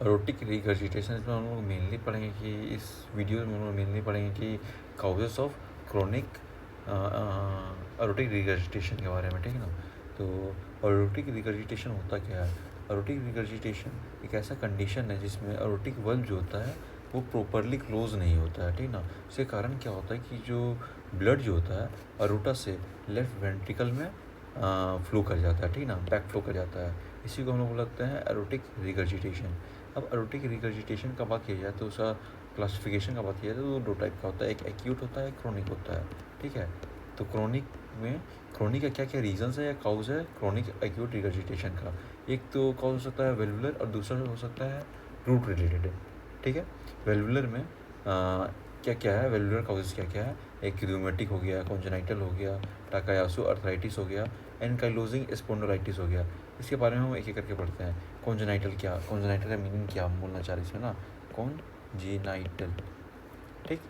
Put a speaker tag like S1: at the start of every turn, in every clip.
S1: Erotic regurgitation इसमें हम लोग मेनली पढ़ेंगे कि इस वीडियो में हम लोग मेनली पढ़ेंगे कि causes of chronic aortic regurgitation के बारे में, ठीक है ना। तो एरोटिक रिगर्जिटेशन होता क्या है? एरोटिक रिगर्जिटेशन एक ऐसा कंडीशन है जिसमें एरोटिक वल्व जो होता है वो प्रॉपरली क्लोज नहीं होता है, ठीक ना। इसके कारण क्या होता है कि जो ब्लड जो होता है अरोटा से लेफ्ट वेंट्रिकल में फ्लो कर जाता है, ठीक ना, बैक फ्लो कर जाता है। इसी को हम लोग बोलते हैं एरोटिक रिगर्जिटेशन। अब एरोटिक रिगर्जिटेशन का बात किया जाए तो उसका क्लासिफिकेशन का बात किया जाए तो दो टाइप का होता है, एक एक्यूट होता है, एक क्रोनिक होता है, ठीक है। तो क्रोनिक का क्या क्या रीजंस है या काउज है क्रोनिक एक्यूट रिगर्जिटेशन का? एक तो काउज हो सकता है वेल्वुलर और दूसरा हो सकता है रूट रिलेटेड, ठीक है। वेल्वुलर में क्या क्या है, वेल्वुलर काउजेस क्या क्या है? एक रूमेटिक हो गया, कॉन्जेनाइटल हो गया, टाकायासु अर्थराइटिस हो गया, एनकाइलोजिंग स्पोंडोलाइटिस हो गया। इसके बारे में हम एक एक करके पढ़ते हैं। कॉन्जेनाइटल क्या, कॉन्जेनाइटल का मीनिंग क्या हम बोलना चाह रहे हैं इसमें ना, कॉन्जेनाइटल, ठीक।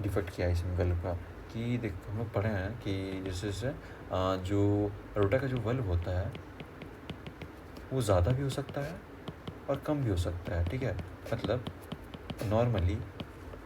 S1: डिफेक्ट क्या है इसमें वल्व का कि देख हम लोग पढ़े हैं कि जैसे जो अरोटा का जो वल्व होता है वो ज़्यादा भी हो सकता है और कम भी हो सकता है, ठीक है। मतलब नॉर्मली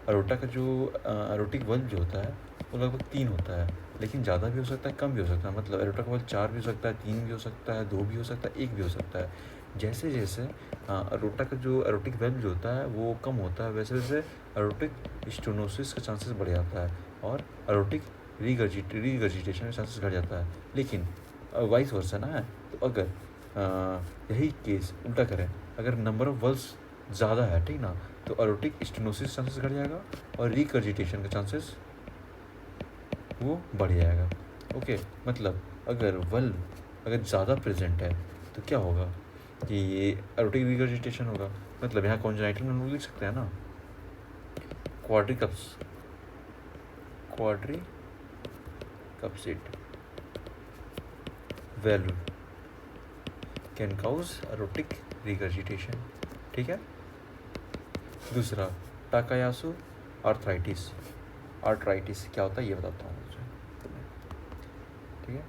S1: अरोटा का जो एरोटिक वल्व जो होता है वो लगभग 3 होता है, लेकिन ज़्यादा भी हो सकता है, कम भी हो सकता है। मतलब एरोटा का वल्व 4 भी हो सकता है, 3 भी हो सकता है, 2 भी हो सकता है, 1 भी हो सकता है। जैसे जैसे अरोटा का जो एरोटिक वल्व जो होता है वो कम होता है, वैसे वैसे एरोटिक स्टेनोसिस का चांसेस बढ़ जाता है और एरोटिक रिगर्जिटेशन का चांसेस घट जाता है। लेकिन वाइस वर्सा ना है, तो अगर यही केस उल्टा करें, अगर नंबर ऑफ वल्व्स ज़्यादा है, ठीक ना, तो एरोटिक स्टेनोसिस चांसेस घट जाएगा और रिगर्जिटेशन का चांसेस वो बढ़ जाएगा। ओके, मतलब अगर वल्व अगर ज़्यादा प्रेजेंट है तो क्या होगा कि ये एरोटिक रिगर्जिटेशन होगा। मतलब यहाँ कॉन्जेनाइटल में हम लोग लिख सकते हैं ना, quadricuspid valve can cause aortic regurgitation, ठीक है। दूसरा टाकायासु आर्थराइटिस। आर्थराइटिस क्या होता है ये बताता हूँ मुझे, ठीक है।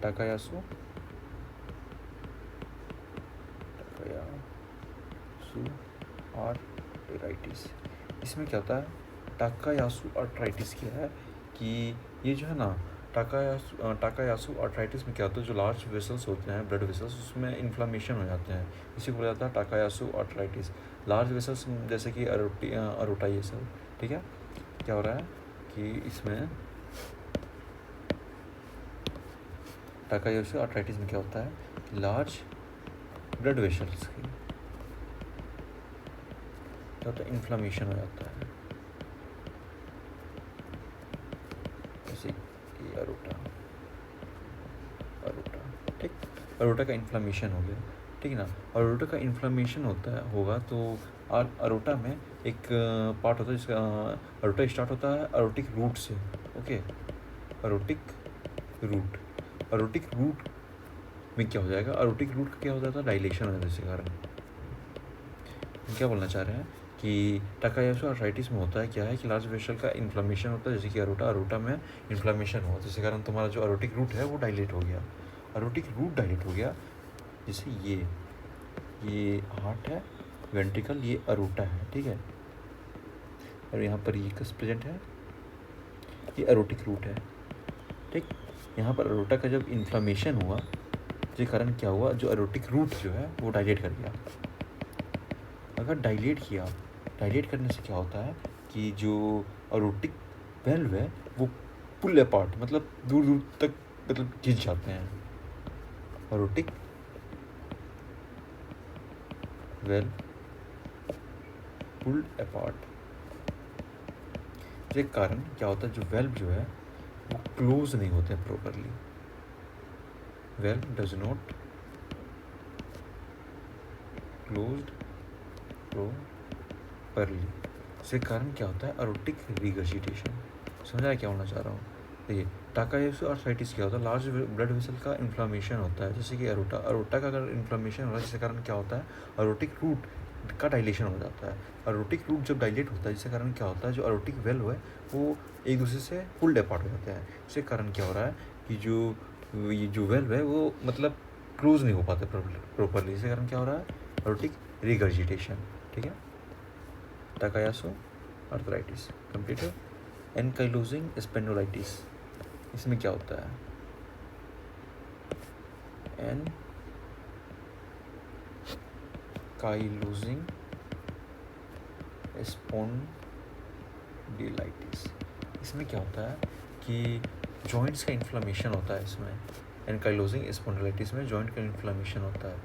S1: टाकायासु आर्थराइटिस, इसमें क्या होता है? टाकायासु आर्थराइटिस क्या है कि ये जो है ना टाकायासु आर्थराइटिस में क्या होता है, जो लार्ज वेसल्स होते हैं, ब्लड वेसल्स, उसमें इन्फ्लामेशन हो जाते हैं। इसी को बोला जाता है टाकायासु आर्थराइटिस। लार्ज वेसल्स जैसे कि अरोटा ये सब, ठीक है। क्या हो रहा है कि इसमें टाकायासु आर्थराइटिस में क्या होता है कि लार्ज ब्लड वेसल्स की क्या होता है, इन्फ्लामेशन हो जाता है, जैसे कि अरोटा, ठीक। अरोटा का इन्फ्लामेशन हो गया, ठीक है ना। अरोटा का इन्फ्लामेशन होगा तो अरोटा में एक पार्ट होता है जिसका अरोटा स्टार्ट होता है अरोटिक रूट से, ओके। अरोटिक रूट में क्या हो जाएगा, अरोटिक रूट का क्या हो जाता है, डायलेशन हो जाता है। इसके कारण हम क्या बोलना चाह रहे हैं कि टाकायासु आर्थराइटिस में होता है क्या है कि लार्ज वेसल का इन्फ्लामेशन होता है, जैसे कि अरोटा में इन्फ्लामेशन हुआ, जिसके कारण तुम्हारा जो अरोटिक रूट है वो डायलेट हो गया। अरोटिक रूट डायलेट हो गया, जैसे ये हार्ट है, वेंट्रिकल, ये अरोटा है, ठीक है। और यहाँ पर ये किस प्रेजेंट है, ये एरोटिक रूट है, ठीक। यहाँ पर अरोटा का जब इन्फ्लामेशन हुआ जिसके कारण क्या हुआ, जो एरोटिक रूट जो है वो डायलेट कर गया। अगर डायलेट करने से क्या होता है कि जो एरोटिक वेल्व है वो पुल अपार्ट, मतलब दूर दूर तक मतलब खिंच जाते हैं। एरोटिक वेल्व पुल्ड अपार्ट, जिसके कारण क्या होता है, जो वेल्व जो है वो क्लोज नहीं होते properly. Valve does not closed properly, इसके कारण क्या होता है, एरोटिक रिगर्जिटेशन। समझा क्या होना चाह रहा हूँ? देखिए, टाकायासु आर्थराइटिस क्या होता है, लार्ज ब्लड वेसल का इन्फ्लामेशन होता है, जैसे कि अरोटा का अगर इन्फ्लामेशन हो रहा है जिसके कारण क्या होता है, एरोटिक रूट का डायलेशन हो जाता है। एरोटिक रूट जब डायलेट होता है जिसके कारण क्या होता है, जो एरोटिक वेल्व है वो एक दूसरे से पुल्ड अपार्ट हो जाते हैं। इसके कारण क्या हो रहा है कि ये जो वेल्व है वो मतलब क्लोज नहीं हो पाते प्रॉपरली, इसके कारण क्या हो रहा है, एरोटिक रिगर्जिटेशन, ठीक है। टाकायासो आर्थराइटिस कंप्लीटेड। एनकाइलोजिंग स्पेंडोलाइटिस, इसमें क्या होता है? एनकाइलोजिंग स्पॉन्डिलाइटिस, इसमें क्या होता है कि जॉइंट्स का इन्फ्लामेशन होता है। इसमें एनकाइलोजिंग स्पॉन्डिलाइटिस में जॉइंट का इन्फ्लामेशन होता है,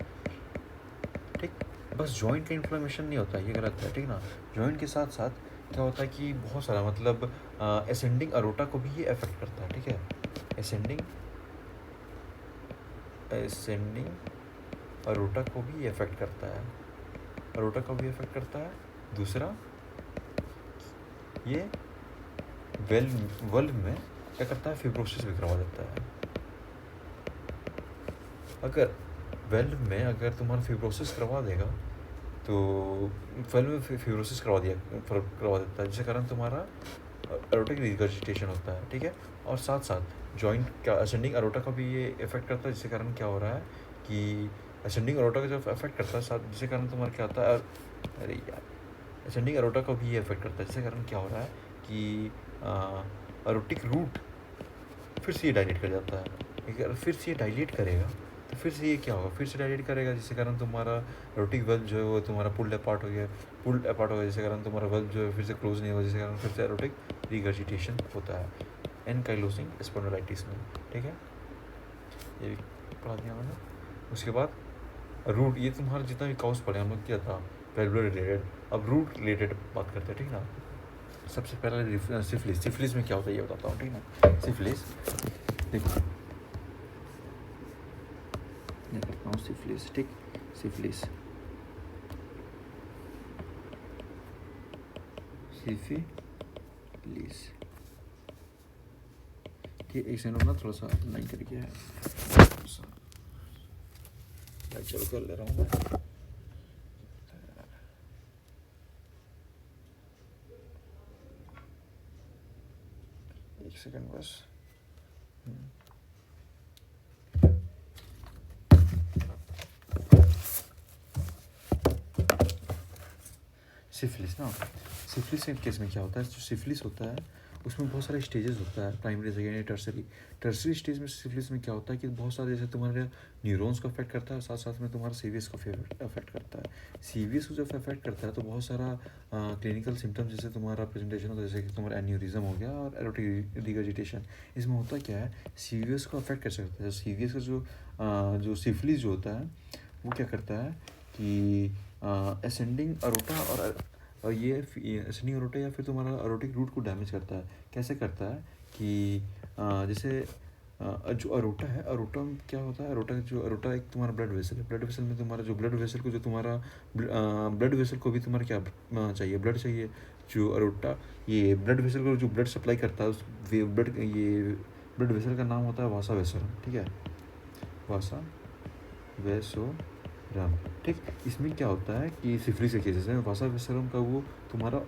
S1: ठीक। बस जॉइंट का इन्फ्लामेशन नहीं होता है, ये गलत है, ठीक ना। जॉइंट के साथ साथ क्या होता है कि बहुत सारा मतलब असेंडिंग अरोटा को भी ये अफेक्ट करता है, ठीक है। असेंडिंग अरोटा को भी अफेक्ट करता है, अरोटा को भी अफेक्ट करता है। दूसरा, ये वल्व में क्या करता है? फिब्रोसिस भी करवा देता है। अगर वेल्व में अगर तुम्हारा फिब्रोसिस करवा देगा तो वेल्व में फिब्रोसिस करवा देता है, जिसके कारण तुम्हारा एरोटिक रिगर्जिटेशन होता है, ठीक है। और साथ साथ जॉइंट का असेंडिंग अरोटा का भी ये इफेक्ट करता है, जिसके कारण क्या हो रहा है कि असेंडिंग अरोटा का जब इफेक्ट करता है साथ, जिसके कारण तुम्हारा क्या होता है, अरे यार, असेंडिंग अरोटा का भी ये इफेक्ट करता है, जिसके कारण क्या हो रहा है कि अरोटिक रूट फिर से ये डायलेट कर जाता है। अगर फिर से ये डायलेट करेगा तो फिर से ये क्या होगा? फिर से डायलेट करेगा, जिसके कारण तुम्हारा एरोटिक वेल्व जो है वो तुम्हारा पुल्ड अपार्ट हो गया, जिसके कारण तुम्हारा वेल्व जो है फिर से क्लोज नहीं होगा, जिसके कारण फिर से एरोटिक रिगर्जिटेशन होता है एनकाइलोजिंग स्पॉन्डिलाइटिस में, ठीक है। ये पढ़ा दिया मैंने। उसके बाद रूट, ये तुम्हारा जितना भी काउस पढ़े हम लोग क्या था, वेल्वुलर रिलेटेड। अब रूट रिलेटेड बात करते हैं, ठीक ना। सबसे पहला सिफिलिस। सिफिलिस में क्या होता है ये बताता हूँ, ठीक ना। सिफिलिस देखो, मैं करता हूँ सिफिलिस, ठीक। सिफिलिस ठीक, एक सेकंड ना, थोड़ा सा लाइन करके है, चलो कर ले रहा हूँ मैं। एक सेकंड बस। सिफिलिस ना, सिफिलिस के केस में क्या होता है, जो सिफिलिस होता है उसमें बहुत सारे स्टेजेस होता है, primary, secondary, tertiary. Tertiary stage में सिफिलिस में क्या होता है कि बहुत सारे, जैसे तुम्हारे न्यूरॉन्स को अफेक्ट करता है, साथ साथ में तुम्हारा सीवीएस को अफेक्ट करता है। सीवीएस को जब अफेक्ट करता है तो बहुत सारा क्लिनिकल सिम्टम्स, जैसे तुम्हारा प्रेजेंटेशन होता है, जैसे कि तुम्हारा एन्यूरिज्म हो गया और एरोटिक रिगर्जिटेशन। इसमें होता क्या है, सीवीएस को अफेक्ट कर सकता है। सीवीएस का जो सिफिलिस जो होता है वो क्या करता है कि असेंडिंग अरोटा और ये असेंडिंग अरोटा या फिर तुम्हारा अरोटिक रूट को डैमेज करता है। कैसे करता है कि जैसे जो अरोटा है, अरोटा में क्या होता है, अरोटा एक तुम्हारा ब्लड वेसल है। ब्लड वेसल में तुम्हारा जो ब्लड वेसल को, जो तुम्हारा ब्लड वेसल को भी तुम्हारा क्या चाहिए, ब्लड चाहिए। जो अरोटा, ये ब्लड वेसल को जो ब्लड सप्लाई करता है, उस ये ब्लड वेसल का नाम होता है वासा वेसलम, ठीक है। वासा वेसोरम, ठीक। इसमें क्या होता है कि सिफिलिस के केसेस में वासा वेसोरम का वो तुम्हारा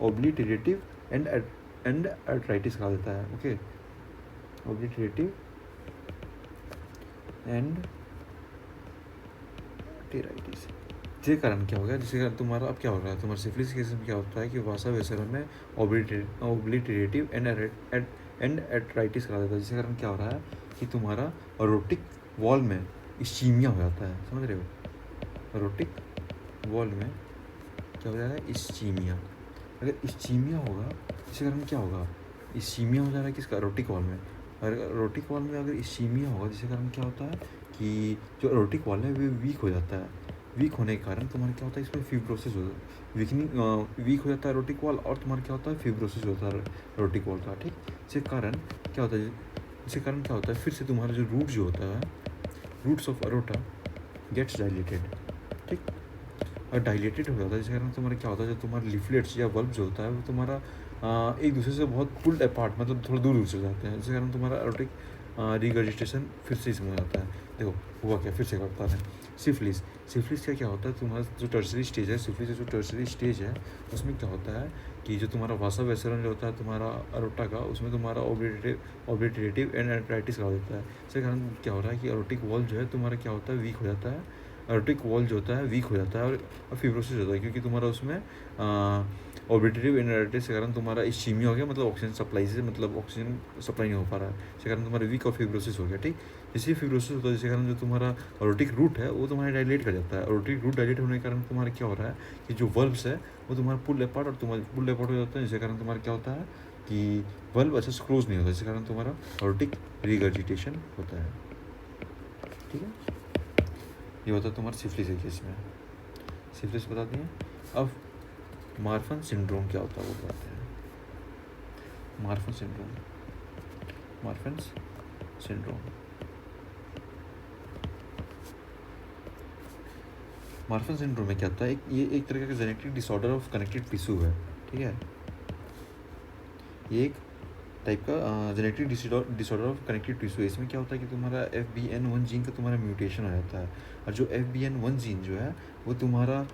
S1: ओब्लिटेरेटिव एंड आर्थराइटिस कहा देता है, ओके। ओब्लिटेरेटिव एंड आर्थराइटिस, जिसके कारण क्या होगा, जिसके कारण तुम्हारा अब क्या हो रहा है, तुम्हारा सिफिलिस केस में क्या होता है कि वासा वेसोरम में ओब्लिटेरेटिव एंड आर्थराइटिस कहा देता है, जिसके कारण क्या हो रहा है कि तुम्हारा अरोटिक वॉल में इस्चीमिया हो जाता है, समझ रहे हो। अरोटिक वॉल में क्या हो जाएगा, इस्चीमिया। अगर इस्चीमिया होगा, इसके कारण क्या होगा, इस्चीमिया हो जा रहा है किसका, अरोटिक वॉल में। और अरोटिक वॉल में अगर इस्चीमिया होगा, जिसके कारण क्या होता है कि जो अरोटिक वॉल है वो वीक हो जाता है। वीक होने के कारण तुम्हारा क्या होता है, इसमें फिब्रोसिस होता है, वीक हो जाता है अरोटिक वॉल, और तुम्हारा क्या होता है, फिब्रोसिस होता है अरोटिक वॉल का, ठीक। इसके कारण क्या होता है, इसके कारण क्या होता है, फिर से तुम्हारा जो रूट जो होता है, roots of aorta gets dilated, ठीक। और डायलेटेड हो जाता है, जिसके कारण तुम्हारा क्या होता है, जो तुम्हारा लिफलेट्स या बल्ब जो होता है वो तुम्हारा एक दूसरे से बहुत पुल्ड अपार्ट, मतलब थोड़ा दूर से जाते हैं, जिसके कारण तुम्हारा एरोटिक रिगर्जिटेशन फिर से इसमें हो जाता है। देखो हुआ क्या, फिर से बता रहे हैं। सिफिलिस का क्या होता है, तुम्हारा जो टर्सरी स्टेज है, सिफिलिस जो टर्सरी स्टेज है उसमें क्या होता है कि जो तुम्हारा वासा वेसरन जो होता है तुम्हारा अरोटा का, उसमें तुम्हारा ओब्लिटेरेटिव एंड आर्थराइटिस का होता है। इसके कारण क्या हो रहा है कि अरोटिक वॉल जो है तुम्हारा क्या होता है, वीक हो जाता है। एरोटिक वॉल जो होता है वीक हो जाता है और फिब्रोसिस होता है, क्योंकि तुम्हारा उसमें ऑर्बिटरी इनएरिटिस के कारण तुम्हारा इश्चीमिया हो गया, मतलब ऑक्सीजन सप्लाई से मतलब ऑक्सीजन सप्लाई नहीं हो पा रहा है, जिसके कारण तुम्हारा वीक और फिब्रोसिस हो गया। ठीक, इसी फिब्रोसिस होता है जिसके कारण जो तुम्हारा एरोटिक रूट है वो तुम्हारा डायलेट कर जाता है। एरोटिक रूट डायलेट होने के कारण तुम्हारा क्या हो रहा है कि जो वल्व्स है वो तुम्हारा पुल अपार्ट और तुम्हारा पुल अपार्ट हो जाता है, जिसके कारण तुम्हारा क्या होता है कि वल्व अच्छे से क्लोज नहीं होता, जिसके कारण तुम्हारा एरोटिक रिगर्जिटेशन होता है। ठीक है, ये होता है तुम्हारा सिफिलिस के केस में। सिफिलिस बता दिए। अब मार्फन सिंड्रोम क्या होता है वो बताते हैं। Marfan syndrome, Marfan syndrome, Marfan syndrome में क्या होता है, ये एक तरह का genetic disorder of connective tissue है। ठीक है, ये एक टाइप का genetic disorder of connective tissue है। इसमें क्या होता है कि तुम्हारा FBN1 जीन का तुम्हारा म्यूटेशन हो जाता है, और जो FBN1 जीन जो है वो तुम्हारा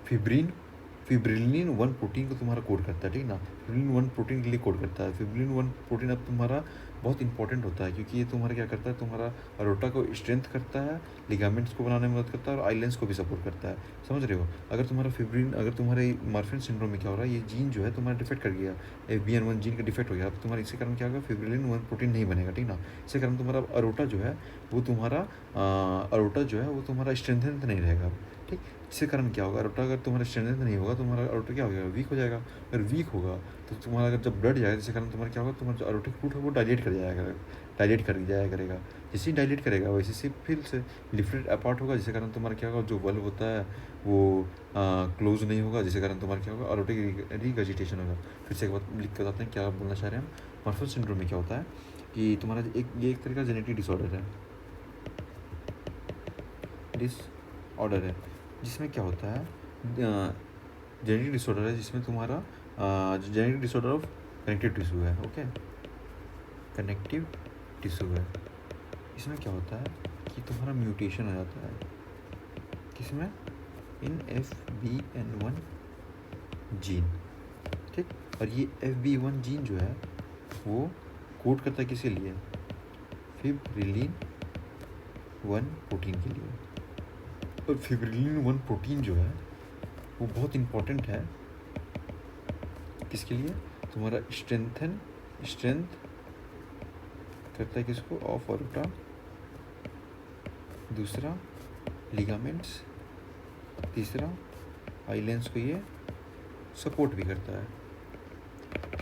S1: फिब्रिलिन 1 प्रोटीन को तुम्हारा कोड करता है। ठीक ना, फिब्रिलिन 1 प्रोटीन के लिए कोड करता है। फिब्रिलिन 1 प्रोटीन अब तुम्हारा बहुत इंपॉर्टेंट होता है, क्योंकि ये तुम्हारा क्या करता है, तुम्हारा अरोटा को स्ट्रेंथ करता है, लिगामेंट्स को बनाने में मदद करता है और आइलेंस को भी सपोर्ट करता है। समझ रहे हो, अगर तुम्हारा फिब्रिन, अगर तुम्हारे मार्फन सिंड्रोम में क्या हो रहा है, ये जीन जो है तुम्हारा डिफेक्ट कर गया, FBN1 जीन का डिफेक्ट हो गया, अब तुम्हारा इसके कारण क्या होगा, फिब्रिलिन 1 प्रोटीन नहीं बनेगा। ठीक ना, इसके कारण तुम्हारा अरोटा जो है वो तुम्हारा स्ट्रेंथन नहीं रहेगा। ठीक, इसके कारण क्या होगा, अरोटा अगर तुम्हारा स्ट्रेंथ नहीं होगा, तुम्हारा अरोटा क्या हो जाएगा, वीक हो जाएगा। अगर वीक होगा तो तुम्हारा अगर जब ब्लड जाएगा, जिसके कारण तुम्हारा क्या होगा, तुम्हारा जो अरोटिक रूट है वो डायलेट कर जाया करेगा। जैसे ही डायलेट करेगा वैसे से फिर से लिफ्टेड अपार्ट होगा, जिसके कारण तुम्हारा क्या होगा, जो वल्व होता है वो क्लोज नहीं होगा, जिसके कारण तुम्हारा क्या होगा, अरोटिक रिगर्जिटेशन होगा। फिर से एक बात लिख कर बताते हैं क्या बोलना चाह रहे हैं हम। मार्फन सिंड्रोम में क्या होता है कि तुम्हारा ये एक तरह का जेनेटिक डिसऑर्डर है, जिसमें क्या होता है, जेनेटिक डिसऑर्डर है जिसमें तुम्हारा genetic disorder of connective tissue है। ओके, कनेक्टिव टिश्यू है। इसमें क्या होता है कि तुम्हारा म्यूटेशन हो जाता है, किसमें, इन FBN1 जीन। ठीक, और ये FB1 जीन जो है वो कोड करता है किसके लिए, फिब्रिलिन 1 प्रोटीन के लिए। और फिब्रिलिन 1 प्रोटीन जो है वो बहुत इंपॉर्टेंट है किसके लिए, तुम्हारा स्ट्रेंथ करता है किसको, ऑफ अरोटा, दूसरा लिगामेंट्स, तीसरा आइलेंस को ये सपोर्ट भी करता है।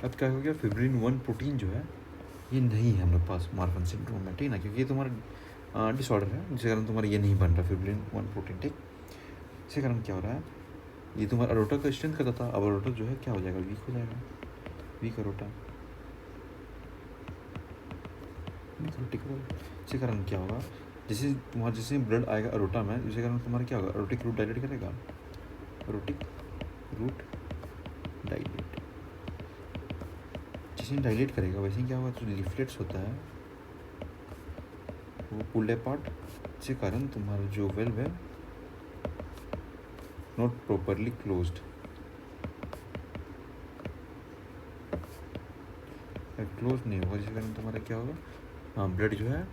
S1: अब क्या हो गया, फिब्रिलिन 1 प्रोटीन जो है ये नहीं है हमारे पास मार्फन सिंड्रोम में। ठीक ना, क्योंकि ये तुम्हारा डिसऑर्डर है, जिसके कारण तुम्हारा ये नहीं बन रहा फिब्रिलिन 1 प्रोटीन। ठीक, इसके कारण क्या हो रहा है, ये तुम्हारा अरोटा का स्ट्रेंथ करता था, अब अरोटा जो है क्या हो जाएगा, वीक हो जाएगा, वीक अरोटा। इसके कारण क्या होगा, जैसे ब्लड आएगा अरोटा में, जिसके कारण तुम्हारा क्या होगा, अरोटिक रूट डायलेट करेगा, अरोटिक रूट डायलेट। जैसे डायलेट करेगा वैसे ही क्या होगा, जो लिफलेट्स होता है वो पुल अपार्ट, जिसके कारण तुम्हारा जो वेल्व है नॉट प्रॉपरली क्लोज्ड, क्लोज नहीं होगा, जिसके कारण तुम्हारा क्या होगा, ब्लड जो है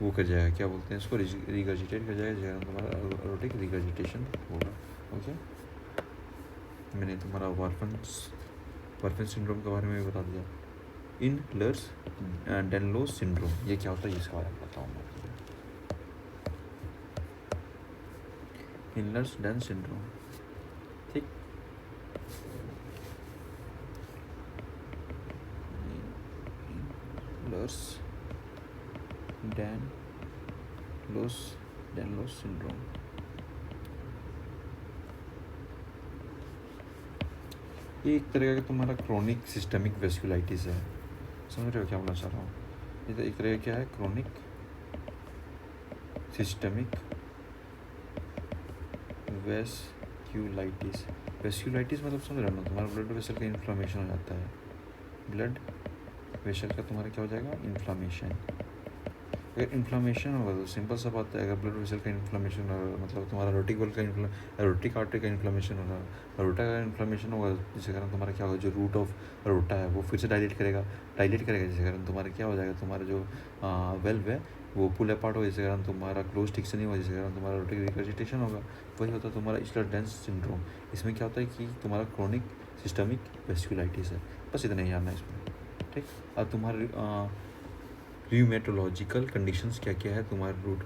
S1: वो कर जाएगा, क्या बोलते हैं इसको, रिगर्जिटेट कर जाएगा, जिसके कारण तुम्हारा एरोटिक रिगर्जिटेशन होगा। ओके, मैंने तुम्हारा वार्फन सिंड्रोम के बारे में भी बता दिया। इन लर्स डेनलोस सिंड्रोम ये क्या होता है, इसके बारे में बताऊँ मैं। इन लर्स डेन सिंड्रोम, ठीक, लर्स डेनलोस सिंड्रोम, ये एक तरह का तुम्हारा क्रोनिक सिस्टमिक वेस्कुलाइटिस है। समझ रहे हो क्या बोलना चाह रहा हूँ, ये तो एक तरह क्या है, क्रोनिक सिस्टमिक वेस्कुलाइटिस मतलब समझ रहे हो ना, तुम्हारा ब्लड वेसल का इन्फ्लामेशन हो जाता है, ब्लड वेसल का तुम्हारा क्या हो जाएगा, इन्फ्लामेशन। अगर इन्फ्लामेशन होगा तो सिंपल सा बात है, अगर ब्लड वेसल का इन्फ्लामेशन होगा मतलब तुम्हारा रोटिक आर्टरी का इन्फ्लामेशन होगा, अरोटा का इन्फ्लामेशन होगा, जिसके कारण तुम्हारा क्या होगा, जो रूट ऑफ अरोटा है वो फिर से डायलेट करेगा, जिसके कारण तुम्हारा क्या हो जाएगा, तुम्हारा जो वेल्व है वो पुल अपार्ट हो, जिसके कारण तुम्हारा क्लोज ठीक से नहीं होगा, जिसके कारण तुम्हारा रोटिक रिगर्जिटेशन होगा। वही होता है तुम्हारा इचलर डेंस सिंड्रोम। इसमें क्या होता है कि तुम्हारा क्रोनिक सिस्टमिक वेस्कुलाइटिस है। बस इतना ही जानना है इसमें, ठीक। अब तुम्हारे र्यूमेटोलॉजिकल कंडीशंस क्या क्या है तुम्हारे रूट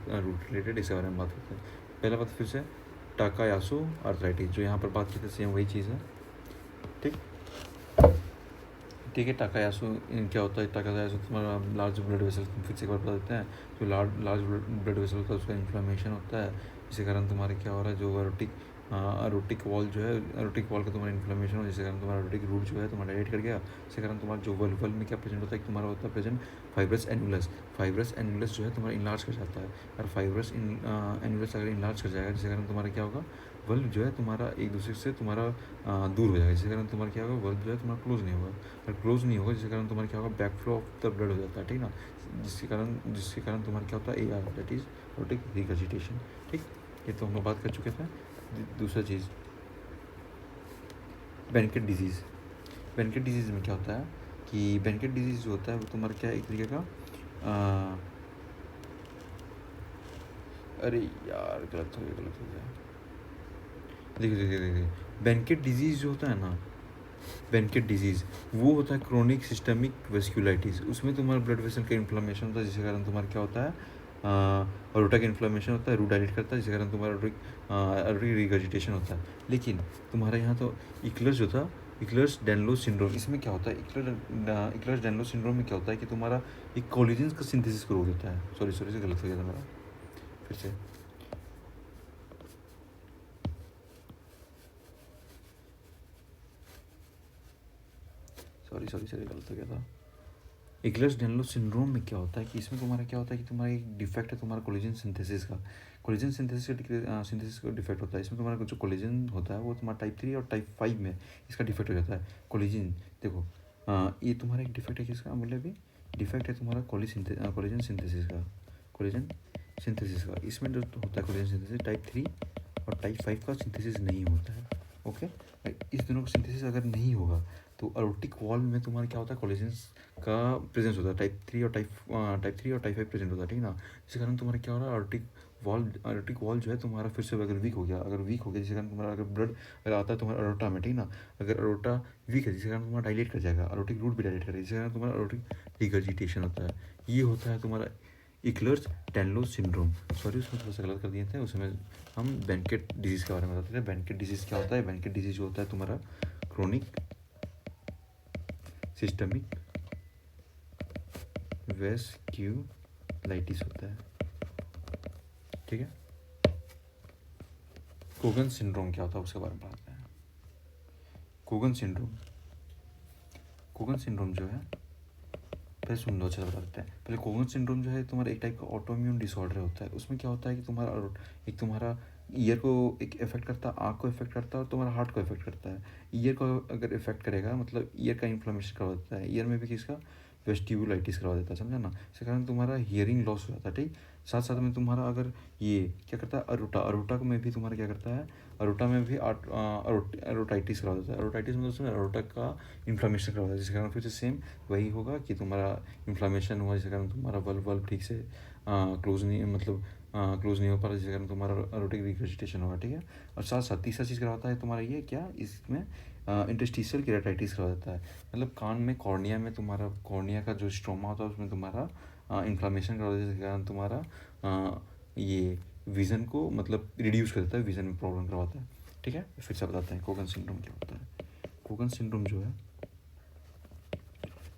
S1: रिलेटेड, इसके बारे में बात करते हैं। पहला बात फिर से टाकायासु आर्थराइटिस, जो यहाँ पर बात की थी सेम वही चीज़ है, ठीक। ठीक है, टाकायासु क्या होता है? टाकायासु तुम्हारा लार्ज ब्लड वेसल, फिर से एक बार बता देते हैं। जो लार्ज ब्लड वेसल होता है उसका इन्फ्लामेशन होता है, जिसके कारण तुम्हारे क्या हो रहा है, जो अरोटिक वॉल जो है, अरोटिक वॉल का तुम्हारा इन्फ्लामेशन हो, जिसके कारण तुम्हारा अरोटिक रूट जो है तुम्हारा डायलेट कर गया। जिसके कारण तुम्हारा जो वल्वल में क्या प्रेजेंट होता है, तुम्हारा होता है प्रेजेंट फाइब्रस एनुलस जो है तुम्हारा इनलार्ज कर जाता है। और फाइब्रस एनुलस अगर इनलार्ज कर जाएगा, जिसके कारण तुम्हारा क्या होगा, वल्व जो है तुम्हारा एक दूसरे से तुम्हारा दूर हो जाएगा, जिसके कारण तुम्हारा क्या होगा, वल्व जो है तुम्हारा क्लोज नहीं होगा। और क्लोज नहीं होगा जिसके कारण तुम्हारा क्या होगा, back flow of the blood हो जाता है, ठीक ना। जिसके कारण तुम्हारा क्या होता है, AR, दैट इज रोटिक रिगर्जिटेशन, ठीक। ये तो हम लोग बात कर चुके थे। दूसरा चीज़ बेनकेट डिजीज़। बेनकेट डिजीज़ में क्या होता है कि बेनकेट डिजीज़ जो होता है वो तुम्हारा क्या एक तरीके का अरे यार गलत हो गया। देखिए बेनकेट डिजीज़ जो होता है ना, बेनकेट डिजीज़ वो होता है क्रोनिक सिस्टमिक वेस्कुलाइटिस। उसमें तुम्हारा ब्लड वेसल का इन्फ्लामेशन होता है, जिसके कारण तुम्हारा क्या होता है, अरोटा का इन्फ्लामेशन होता है, रूट डायलेट करता है, जिसके कारण तुम्हारा रिगर्जिटेशन होता है। लेकिन तुम्हारा यहाँ तो इक्लर्स जो था, इक्लर्स डैनलोस सिंड्रोम, इसमें क्या होता है, इक्लर्स डैनलोस सिंड्रोम में क्या होता है कि तुम्हारा एक कोलेजन का सिंथेसिस को रोक देता है। सॉरी से गलत हो गया था मेरा, फिर से सॉरी गलत हो गया था। इक्लर्स डैनलोस सिंड्रोम में क्या होता है कि इसमें तुम्हारा क्या होता है कि तुम्हारा एक डिफेक्ट है तुम्हारा कोलेजन सिंथेसिस का। कोलेजन सिंथेसिस का डिफेक्ट होता है। इसमें तुम्हारा जो कोलेजन होता है वो तुम्हारा टाइप 3 और टाइप 5 में इसका डिफेक्ट हो जाता है। कोलेजन देखो, ये तुम्हारा एक डिफेक्ट है, किसका बोले अभी, डिफेक्ट है तुम्हारा कोलेजन सिंथेसिस का। इसमें जो होता है कोलेजन सिंथेसिस टाइप 3 और टाइप 5 का सिंथेसिस नहीं होता है, ओके। इस दोनों का सिंथेसिस अगर नहीं होगा तो अरोटिक वॉल में तुम्हारा क्या होता है, कोलेजन का प्रेजेंस होता है, टाइप 3 और टाइप 5 प्रेजेंट होता है, ठीक ना। जिसके कारण तुम्हारा क्या हो रहा है, अरोटिक वॉल जो है तुम्हारा फिर से अगर वीक हो गया, जिसके कारण तुम्हारा अगर ब्लड अगर आता है तुम्हारा अरोटा में, ठीक ना, अगर अरोटा वीक है जिसके कारण तुम्हारा डायलेट कर जाएगा, अरोटिक रूट भी डायलेट करेगा, जिसके कारण तुम्हारा अरोटिक रिगर्जिटेशन होता है। ये होता है तुम्हारा इक्लर्स डैनलोस सिंड्रोम। सॉरी उसमें थोड़ा सा गलत कर दिए थे, उसमें हम बेनकेट डिजीज़ के बारे में बताते थे। बेनकेट डिजीज़ क्या होता है, बेनकेट डिजीज़ होता है तुम्हारा क्रोनिक सिस्टमिक वेस्क्यूलाइटिस होता है, ठीक है। कोगन सिंड्रोम क्या होता है उसके बारे में बताते हैं। कोगन सिंड्रोम जो है, पहले सुन लो, अच्छा बता देते हैं पहले। कोगन सिंड्रोम जो है तुम्हारा एक टाइप का ऑटोइम्यून डिसऑर्डर होता है। उसमें क्या होता है कि तुम्हारा ईयर को एक इफेक्ट करता है, आँख को इफेक्ट करता है और तुम्हारा हार्ट को इफेक्ट करता है। ईयर को अगर इफेक्ट करेगा मतलब ईयर का इन्फ्लेमेशन करवा देता है, ईयर में भी किसका, वेस्टिबुलाइटिस करवा देता है, समझा ना। इसके कारण तुम्हारा हियरिंग लॉस हो जाता है, ठीक। साथ साथ में तुम्हारा अगर ये क्या करता है, अरोटा में भी तुम्हारा क्या करता है, अरोटा में भी अरोटाइटिस करवा देता है। अरोटाइटिस मतलब उसमें अरोटा का इन्फ्लामेशन करवा देता है, जिसके कारण फिर से सेम वही होगा कि तुम्हारा इन्फ्लामेशन हुआ, जिसके कारण तुम्हारा वल्व ठीक से क्लोज नहीं हो पा रहा, जिसके कारण तुम्हारा अरोटिक रिगर्जिटेशन होगा, ठीक है। और साथ साथ तीसरा चीज़ करवाता है तुम्हारा ये क्या, इसमें इंटरस्टिशियल केराटाइटिस करवा देता है। मतलब कान में कॉर्निया में तुम्हारा कॉर्निया का जो स्ट्रोमा होता है उसमें तुम्हारा इन्फ्लामेशन करवा देता है, जिसके कारण तुम्हारा ये विज़न को मतलब रिड्यूस कर देता है, विज़न में प्रॉब्लम करवाता है, ठीक है। फिर से बताते हैं कोगन सिंड्रोम क्या होता है। कोगन सिंड्रोम जो है,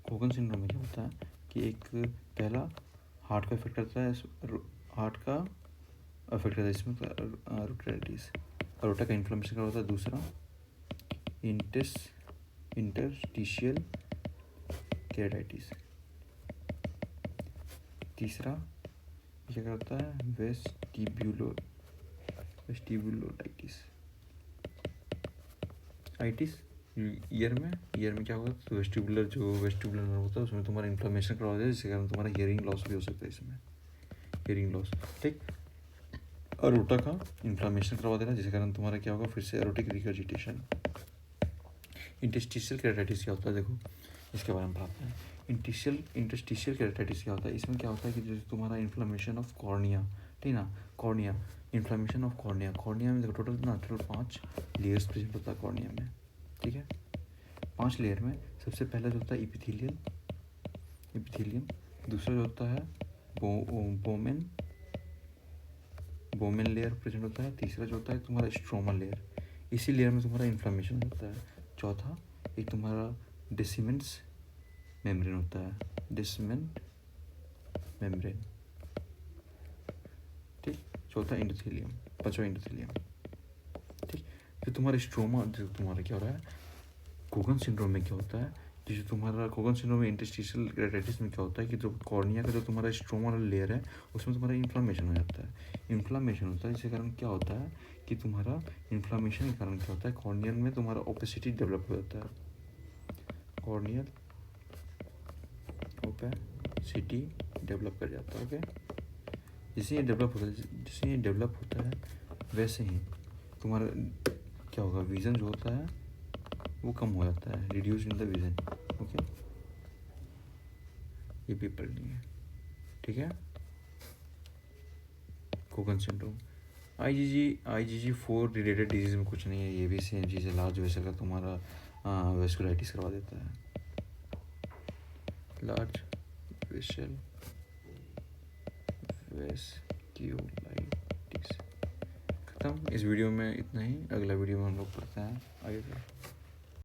S1: कोगन सिंड्रोम में क्या होता है कि एक पहला हार्ट का इफेक्ट करता है, हार्ट का अफेक्ट करता है, इसमें अरोटाइटिस, अरोटा का इन्फ्लेमेशन का होता है। दूसरा इंटरस्टिशियल केराटाइटिस। तीसरा क्या करता है, वेस्टिबुलोलाइटिस। ईयर में क्या होगा, तो वेस्टिबुलर नर्व होता है, उसमें तुम्हारा इन्फ्लेमेशन करवा देता है, जिसके कारण तुम्हारा हियरिंग लॉस भी हो सकता है, इसमें हियरिंग लॉस, ठीक। अरोटा का इन्फ्लामेशन करवा देना, जिसके कारण तुम्हारा क्या होगा, फिर से एरोटिक रिगर्जिटेशन। इंटरस्टिशियल केराटाइटिस क्या होता है, देखो इसके बारे में बताते हैं। इंटरस्टिशियल केराटिटिस क्या होता है, इसमें क्या होता है कि जैसे तुम्हारा इन्फ्लेमेशन ऑफ कॉर्निया, ठीक है ना, cornea, inflammation of cornea, cornea में देखो टोटल 5 लेयर्स प्रेजेंट होता है कॉर्निया में, ठीक है। 5 लेयर में सबसे पहला जो होता है इपिथेलियम, दूसरा जो होता है बोमेन लेयर प्रेजेंट होता है, तीसरा जो होता है तुम्हारा स्ट्रोमा लेयर, इसी लेयर में तुम्हारा इन्फ्लेमेशन होता है, चौथा एक तुम्हारा डेसिमेंस मेम्ब्रेन होता है, डेसिमेंट मेम्ब्रेन, ठीक, चौथा इंडोथेलियम, पांचवा इंडोथेलियम, ठीक। फिर तुम्हारा स्ट्रोमा, जो तुम्हारा क्या हो रहा है कोगन सिंड्रोम में क्या होता है, जो तुम्हारा कोगन सिंड्रोम में इंटरस्टिशियल केराटिटिस में क्या होता है कि जो कॉर्निया का जो तुम्हारा स्ट्रोमा लेयर है उसमें तुम्हारा इन्फ्लामेशन हो जाता है, इन्फ्लामेशन होता है, जिसके कारण क्या होता है कि तुम्हारा इन्फ्लामेशन के कारण क्या होता है कॉर्नियल में तुम्हारा ओपेसिटी डेवलप हो जाता है, कॉर्नियल ओपेसिटी डेवलप कर जाता है, ओके। जैसे ये डेवलप होता है वैसे ही तुम्हारा क्या होगा, विज़न जो होता है वो कम हो जाता है, reduce in the vision, okay. ये भी पढ़ लेंगे, ठीक है। Kogan syndrome, IgG4 related disease में कुछ नहीं है, ये भी सेम चीज़ है, लार्ज वेसल का तुम्हारा वेस्कुलाइटिस करवा देता है, लार्ज वेसल वेस्क्यूलाइटिस। खत्म, इस वीडियो में इतना ही, अगला वीडियो में हम लोग पढ़ते हैं आगे।